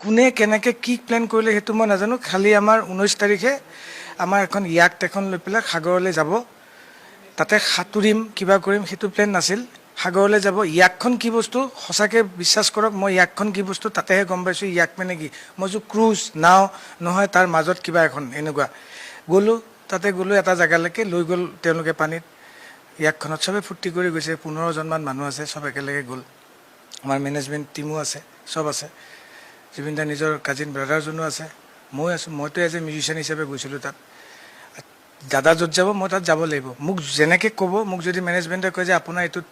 কোনে কেনেকৈ কি প্লেন কৰিলে সেইটো মই নাজানো। খালি আমাৰ 19 তাৰিখে আমাৰ এখন ইয়াক্ট এখন লৈ পেলাই সাগৰলৈ যাব, তাতে সাঁতুৰিম কিবা কৰিম সেইটো প্লেন নাছিল। সাগৰলৈ যাব। ইয়াকখন কি বস্তু সঁচাকৈ বিশ্বাস কৰক, মই ইয়াকখন কি বস্তু তাতেহে গম পাইছোঁ। ইয়াক মানে কি, মই যে ক্ৰুজ নাও নহয়, তাৰ মাজত কিবা এখন এনেকুৱা গ'লোঁ। তাতে গ'লোঁ এটা জেগালৈকে, লৈ গ'ল তেওঁলোকে পানীত। ইয়াকখনত চবেই ফূৰ্তি কৰি গৈছে, 15জনমান মানুহ আছে, চব একেলগে গ'ল। আমাৰ মেনেজমেণ্ট টিমো আছে, চব আছে। জুবিন দাৰ নিজৰ কাজিন ব্ৰাদাৰজনো আছে, মই আছোঁ। মইতো এজ এ মিউজিচিয়ান হিচাপে গৈছিলোঁ তাত। দাদা য'ত যাব মই তাত যাব লাগিব। মোক যেনেকৈ ক'ব, মোক যদি মেনেজমেণ্টে কয় যে আপোনাৰ এইটোত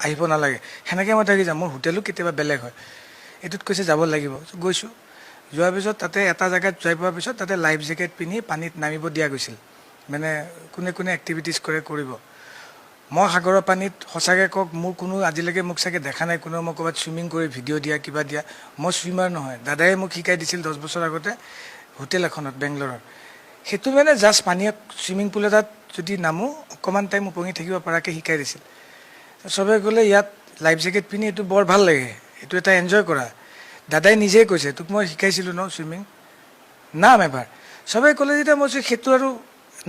আহিব নালাগে, সেনেকৈ মই থাকি যাম। মোৰ হোটেলো কেতিয়াবা বেলেগ হয়, এইটোত কৈছে যাব লাগিব। গৈছোঁ। যোৱাৰ পিছত তাতে এটা জেগাত যাই পোৱাৰ পিছত তাতে লাইফ জেকেট পিন্ধি পানীত নামিব দিয়া গৈছিল। মানে কোনে কোনে এক্টিভিটিছ কৰিব। মই সাগৰৰ পানীত সঁচাকৈ কওক, মোৰ কোনো আজিলৈকে মোক চাগে দেখা নাই কোনেও মই ক'ৰবাত চুইমিং কৰি ভিডিঅ' দিয়া কিবা দিয়া। মই চুইমাৰ নহয়, দাদাই মোক শিকাই দিছিল 10 বছৰ আগতে হোটেল এখনত বেংগলোৰৰ। সেইটো মানে জাষ্ট পানীত চুইমিং পুল এটাত যদি নামো অকণমান টাইম উপঙি থাকিব পৰাকৈ শিকাই দিছিল। চবেই ক'লে ইয়াত লাইফ জেকেট পিন্ধি এইটো বৰ ভাল লাগে, এইটো এটা এনজয় কৰা। দাদাই নিজেই কৈছে, তোক মই শিকাইছিলোঁ ন চুইমিং, নাম এবাৰ। চবেই ক'লে যেতিয়া মই সেইটো আৰু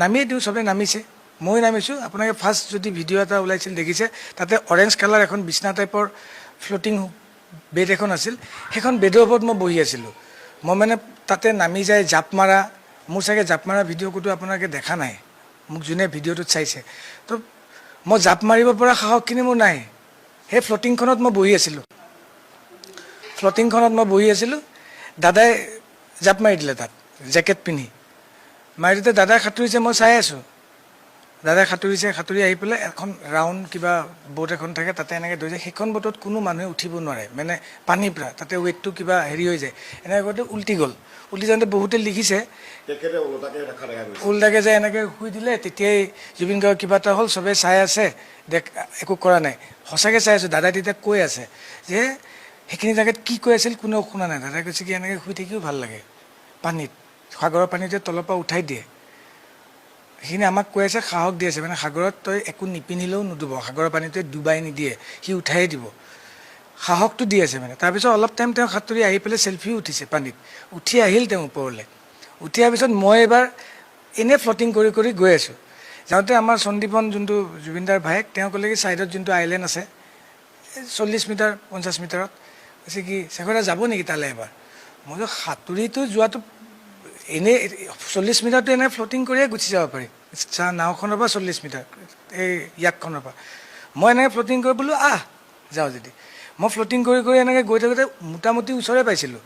নামিয়ে দিওঁ। চবেই নামিছে, মই নামিছোঁ। আপোনালোকে ফাৰ্ষ্ট যদি ভিডিঅ' এটা ওলাইছিল দেখিছে, তাতে অৰেঞ্জ কালাৰ এখন বিচনা টাইপৰ ফ্ল'টিং বেড এখন আছিল। সেইখন বেডৰ ওপৰত মই বহি আছিলোঁ। মই মানে তাতে নামি যায় জাপ মাৰা, মোৰ চাগে জাপ মাৰা ভিডিঅ' ক'তো আপোনালোকে দেখা নাই, মোক যোনে ভিডিঅ'টোত চাইছে। তো মই জাপ মাৰিব পৰা সাহসখিনি মোৰ নাই। সেই ফ্ল'টিংখনত মই বহি আছিলোঁ। দাদাই জাপ মাৰি দিলে তাত জেকেট পিন্ধি। মাৰি দিওঁতে দাদাই সাঁতুৰিছে, মই চাই আছোঁ। দাদাই সাঁতুৰি আহি পেলাই এখন ৰাউণ্ড কিবা ব'ট এখন থাকে, তাতে এনেকৈ ধৰিছে। সেইখন ব'টত কোনো মানুহে উঠিব নোৱাৰে, মানে পানীৰ পৰা তাতে ৱেটটো কিবা হেৰি হৈ যায়। এনেকৈ কৰোঁতে উল্টি গ'ল। উল্টি যাওঁতে বহুতে লিখিছে উল্টাকৈ যে এনেকৈ শুই দিলে, তেতিয়াই জুবিন গাৰ্গৰ কিবা এটা হ'ল, চবেই চাই আছে, একো কৰা নাই। সঁচাকৈ চাই আছোঁ। দাদাই তেতিয়া কৈ আছে যে সেইখিনি জেগাত কি কৈ আছিল কোনেও শুনা নাই। দাদাই কৈছে কি এনেকৈ শুই থাকিও ভাল লাগে পানীত, সাগৰৰ পানীত যে তলৰ পৰা উঠাই দিয়ে। সেইখিনি আমাক কৈ আছে, সাহস দি আছে, মানে সাগৰত তই একো নিপিন্ধিলেও নুডুব, সাগৰৰ পানীটোৱে ডুবাই নিদিয়ে, সি উঠাই দিব, সাহসটো দি আছে মানে। তাৰপিছত অলপ টাইম তেওঁ সাঁতুৰি আহি পেলাই চেল্ফিও উঠিছে পানীত। উঠি আহিল তেওঁ ওপৰলৈ। উঠি অহাৰ পিছত মই এবাৰ এনেই ফ্লটিং কৰি কৰি গৈ আছোঁ। যাওঁতে আমাৰ সন্দীপন যোনটো জুবিনদাৰ ভায়েক, তেওঁ ক'লে কি ছাইডত যোনটো আইলেণ্ড আছে 40 মিটাৰ 50 মিটাৰত, কৈছে কি শেখৰ যাব নেকি তালৈ এবাৰ। মই যে সাঁতুৰিটো যোৱাটো এনেই 40 মিটাৰটো এনেই ফ্লটিং কৰিয়ে গুচি যাব পাৰি, নাওখনৰ পৰা 40 মিটাৰ এই ইয়াকখনৰ পৰা। মই এনেকৈ ফ্লটিং কৰি বোলো যাওঁ যদি। মই ফ্লটিং কৰি কৰি এনেকৈ গৈ থাকোঁতে মোটামুটি ওচৰে পাইছিলোঁ।